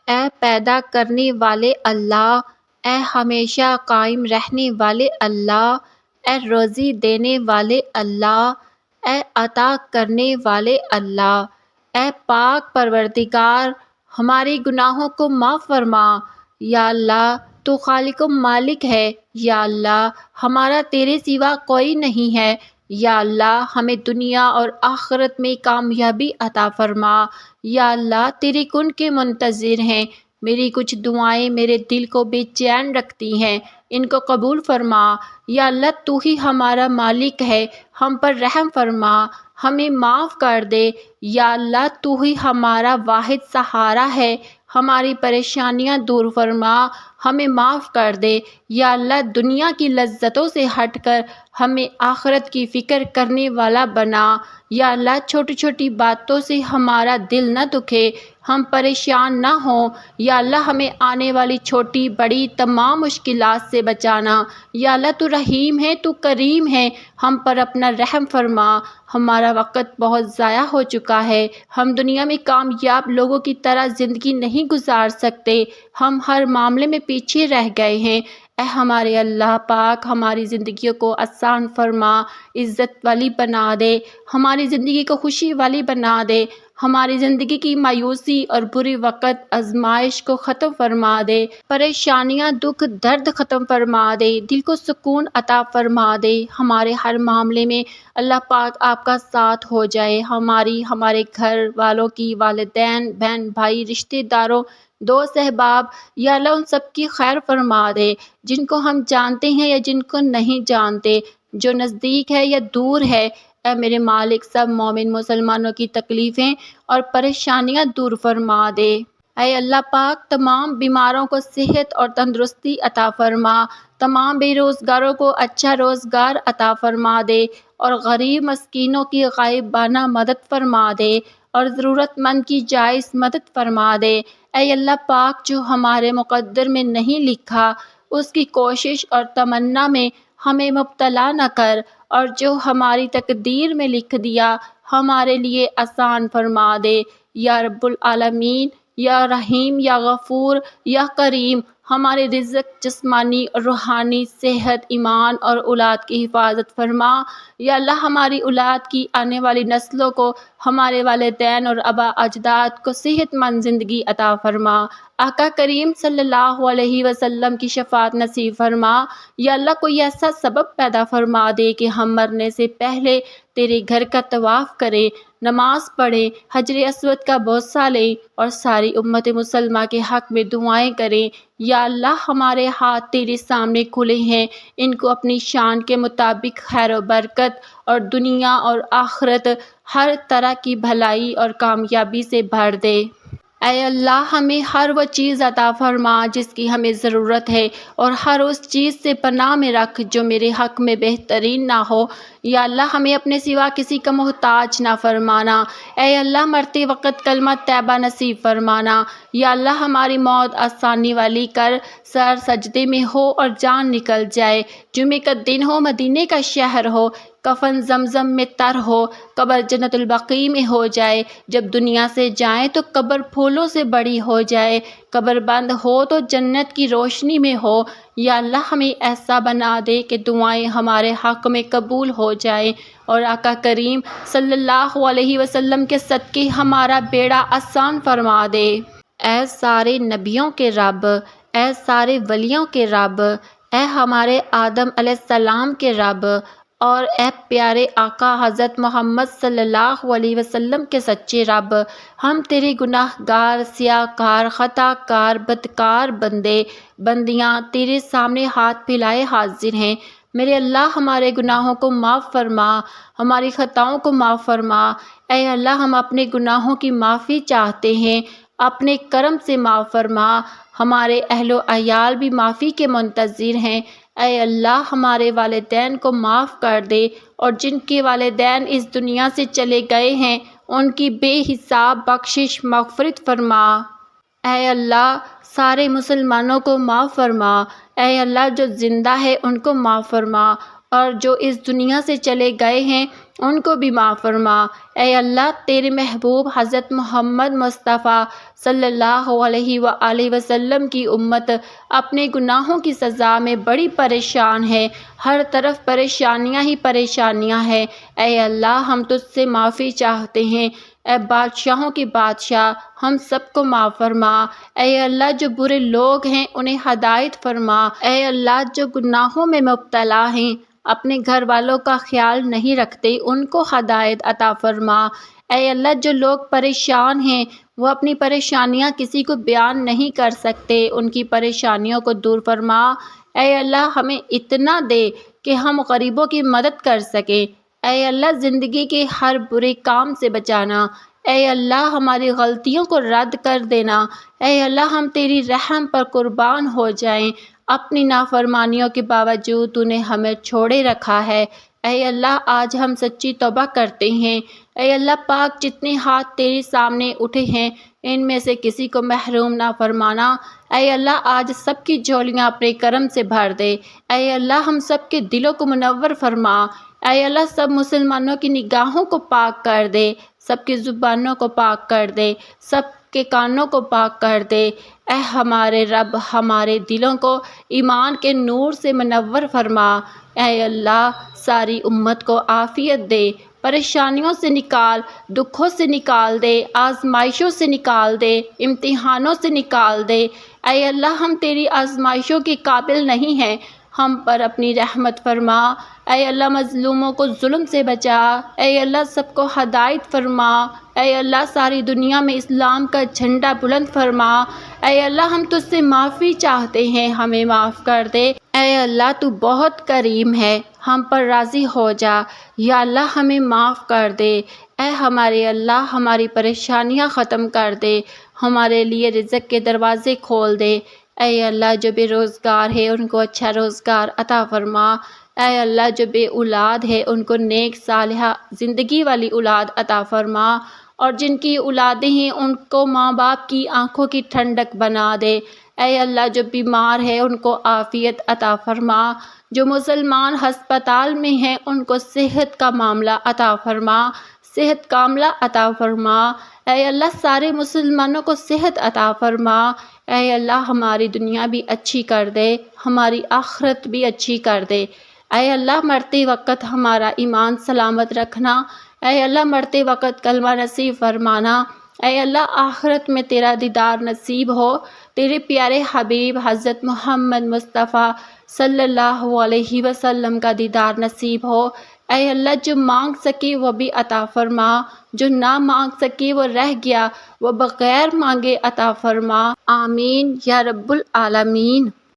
اے پیدا کرنے والے اللہ، اے ہمیشہ قائم رہنے والے اللہ، اے روزی دینے والے اللہ، اے عطا کرنے والے اللہ، اے پاک پروردگار ہمارے گناہوں کو معاف فرما۔ یا اللہ تو خالق و مالک ہے، یا اللہ ہمارا تیرے سوا کوئی نہیں ہے، یا اللہ ہمیں دنیا اور آخرت میں کامیابی عطا فرما۔ یا اللہ تیرے کن کے منتظر ہیں، میری کچھ دعائیں میرے دل کو بے چین رکھتی ہیں، ان کو قبول فرما۔ یا اللہ تو ہی ہمارا مالک ہے، ہم پر رحم فرما، ہمیں معاف کر دے۔ یا اللہ تو ہی ہمارا واحد سہارا ہے، ہماری پریشانیاں دور فرما، ہمیں معاف کر دے۔ یا اللہ دنیا کی لذتوں سے ہٹ کر ہمیں آخرت کی فکر کرنے والا بنا۔ یا اللہ چھوٹی چھوٹی باتوں سے ہمارا دل نہ دکھے، ہم پریشان نہ ہوں۔ یا اللہ ہمیں آنے والی چھوٹی بڑی تمام مشکلات سے بچانا۔ یا اللہ تو رحیم ہے، تو کریم ہے، ہم پر اپنا رحم فرما۔ ہمارا وقت بہت ضائع ہو چکا ہے، ہم دنیا میں کامیاب لوگوں کی طرح زندگی نہیں گزار سکتے، ہم ہر معاملے میں پیچھے رہ گئے ہیں۔ اے ہمارے اللہ پاک ہماری زندگیوں کو آسان فرما، عزت والی بنا دے، ہماری زندگی کو خوشی والی بنا دے، ہماری زندگی کی مایوسی اور برے وقت آزمائش کو ختم فرما دے، پریشانیاں دکھ درد ختم فرما دے، دل کو سکون عطا فرما دے۔ ہمارے ہر معاملے میں اللہ پاک آپ کا ساتھ ہو جائے، ہمارے گھر والوں کی، والدین، بہن بھائی، رشتہ داروں، دوست احباب، یا اللہ ان سب کی خیر فرما دے، جن کو ہم جانتے ہیں یا جن کو نہیں جانتے، جو نزدیک ہے یا دور ہے۔ اے میرے مالک سب مومن مسلمانوں کی تکلیفیں اور پریشانیاں دور فرما دے۔ اے اللہ پاک تمام بیماروں کو صحت اور تندرستی عطا فرما، تمام بے روزگاروں کو اچھا روزگار عطا فرما دے، اور غریب مسکینوں کی غائبانہ مدد فرما دے، اور ضرورت مند کی جائز مدد فرما دے۔ اے اللہ پاک جو ہمارے مقدر میں نہیں لکھا اس کی کوشش اور تمنا میں ہمیں مبتلا نہ کر، اور جو ہماری تقدیر میں لکھ دیا ہمارے لیے آسان فرما دے۔ یا رب العالمین، یا رحیم، یا غفور، یا کریم ہمارے رزق جسمانی اور روحانی، صحت، ایمان اور اولاد کی حفاظت فرما۔ یا اللہ ہماری اولاد کی آنے والی نسلوں کو، ہمارے والدین اور آباء اجداد کو صحت مند زندگی عطا فرما۔ آقا کریم صلی اللہ علیہ وسلم کی شفاعت نصیب فرما۔ یا اللہ کوئی ایسا سبب پیدا فرما دے کہ ہم مرنے سے پہلے تیرے گھر کا طواف کریں، نماز پڑھیں، حجر اسود کا بوسہ لیں، اور ساری امت مسلمہ کے حق میں دعائیں کریں۔ یا اللہ ہمارے ہاتھ تیرے سامنے کھلے ہیں، ان کو اپنی شان کے مطابق خیر و برکت اور دنیا اور آخرت ہر طرح کی بھلائی اور کامیابی سے بھر دے۔ اے اللہ ہمیں ہر وہ چیز عطا فرما جس کی ہمیں ضرورت ہے، اور ہر اس چیز سے پناہ میں رکھ جو میرے حق میں بہترین نہ ہو۔ یا اللہ ہمیں اپنے سوا کسی کا محتاج نہ فرمانا۔ اے اللہ مرتے وقت کلمہ طیبہ نصیب فرمانا۔ یا اللہ ہماری موت آسانی والی کر، سر سجدے میں ہو اور جان نکل جائے، جمعے کا دن ہو، مدینے کا شہر ہو، کفن زمزم میں تر ہو، قبر جنت البقیع میں ہو جائے، جب دنیا سے جائیں تو قبر پھولوں سے بڑی ہو جائے، قبر بند ہو تو جنت کی روشنی میں ہو۔ یا اللہ ہمیں ایسا بنا دے کہ دعائیں ہمارے حق میں قبول ہو جائیں، اور آقا کریم صلی اللہ علیہ وسلم کے صدقے ہمارا بیڑا آسان فرما دے۔ اے سارے نبیوں کے رب، اے سارے ولیوں کے رب، اے ہمارے آدم علیہ السلام کے رب، اور اے پیارے آقا حضرت محمد صلی اللہ علیہ وسلم کے سچے رب، ہم تیرے گناہ گار، سیاہ کار، خطا کار، بدکار بندے بندیاں تیرے سامنے ہاتھ پھیلائے حاضر ہیں۔ میرے اللہ ہمارے گناہوں کو معاف فرما، ہماری خطاؤں کو معاف فرما۔ اے اللہ ہم اپنے گناہوں کی معافی چاہتے ہیں، اپنے کرم سے معاف فرما، ہمارے اہل و عیال بھی معافی کے منتظر ہیں۔ اے اللہ ہمارے والدین کو معاف کر دے، اور جن کے والدین اس دنیا سے چلے گئے ہیں ان کی بے حساب بخشش مغفرت فرما۔ اے اللہ سارے مسلمانوں کو معاف فرما، اے اللہ جو زندہ ہے ان کو معاف فرما، اور جو اس دنیا سے چلے گئے ہیں ان کو بھی معاف فرما۔ اے اللہ تیرے محبوب حضرت محمد مصطفیٰ صلی اللہ علیہ وآلہ وسلم کی امت اپنے گناہوں کی سزا میں بڑی پریشان ہے، ہر طرف پریشانیاں ہی پریشانیاں ہیں۔ اے اللہ ہم تجھ سے معافی چاہتے ہیں، اے بادشاہوں کی بادشاہ ہم سب کو معاف فرما۔ اے اللہ جو برے لوگ ہیں انہیں ہدایت فرما۔ اے اللہ جو گناہوں میں مبتلا ہیں، اپنے گھر والوں کا خیال نہیں رکھتے، ان کو ہدایت عطا فرما۔ اے اللہ جو لوگ پریشان ہیں وہ اپنی پریشانیاں کسی کو بیان نہیں کر سکتے، ان کی پریشانیوں کو دور فرما۔ اے اللہ ہمیں اتنا دے کہ ہم غریبوں کی مدد کر سکیں۔ اے اللہ زندگی کے ہر برے کام سے بچانا۔ اے اللہ ہماری غلطیوں کو رد کر دینا۔ اے اللہ ہم تیری رحم پر قربان ہو جائیں، اپنی نافرمانیوں کے باوجود تو نے ہمیں چھوڑے رکھا ہے۔ اے اللہ آج ہم سچی توبہ کرتے ہیں۔ اے اللہ پاک جتنے ہاتھ تیرے سامنے اٹھے ہیں ان میں سے کسی کو محروم نہ فرمانا۔ اے اللہ آج سب کی جھولیاں اپنے کرم سے بھر دے۔ اے اللہ ہم سب کے دلوں کو منور فرما۔ اے اللہ سب مسلمانوں کی نگاہوں کو پاک کر دے، سب کی زبانوں کو پاک کر دے، سب کے کانوں کو پاک کر دے۔ اے ہمارے رب ہمارے دلوں کو ایمان کے نور سے منور فرما۔ اے اللہ ساری امت کو عافیت دے، پریشانیوں سے نکال، دکھوں سے نکال دے، آزمائشوں سے نکال دے، امتحانوں سے نکال دے۔ اے اللہ ہم تیری آزمائشوں کے قابل نہیں ہیں، ہم پر اپنی رحمت فرما۔ اے اللہ مظلوموں کو ظلم سے بچا۔ اے اللہ سب کو ہدایت فرما۔ اے اللہ ساری دنیا میں اسلام کا جھنڈا بلند فرما۔ اے اللہ ہم تجھ سے معافی چاہتے ہیں، ہمیں معاف کر دے۔ اے اللہ تو بہت کریم ہے، ہم پر راضی ہو جا۔ یا اللہ ہمیں معاف کر دے۔ اے ہمارے اللہ ہماری پریشانیاں ختم کر دے، ہمارے لیے رزق کے دروازے کھول دے۔ اے اللہ جو بے روزگار ہے ان کو اچھا روزگار عطا فرما۔ اے اللہ جو بے اولاد ہے ان کو نیک صالحہ زندگی والی اولاد عطا فرما، اور جن کی اولادیں ہیں ان کو ماں باپ کی آنکھوں کی ٹھنڈک بنا دے۔ اے اللہ جو بیمار ہے ان کو عافیت عطا فرما، جو مسلمان ہسپتال میں ہیں ان کو صحت کا معاملہ عطا فرما، صحت کاملہ عطا فرما۔ اے اللہ سارے مسلمانوں کو صحت عطا فرما۔ اے اللہ ہماری دنیا بھی اچھی کر دے، ہماری آخرت بھی اچھی کر دے۔ اے اللہ مرتے وقت ہمارا ایمان سلامت رکھنا۔ اے اللہ مرتے وقت کلمہ نصیب فرمانا۔ اے اللہ آخرت میں تیرا دیدار نصیب ہو، تیرے پیارے حبیب حضرت محمد مصطفیٰ صلی اللہ علیہ وسلم کا دیدار نصیب ہو۔ اے اللہ جو مانگ سکے وہ بھی عطا فرما، جو نہ مانگ سکے وہ رہ گیا وہ بغیر مانگے عطا فرما۔ آمین یا رب العالمین۔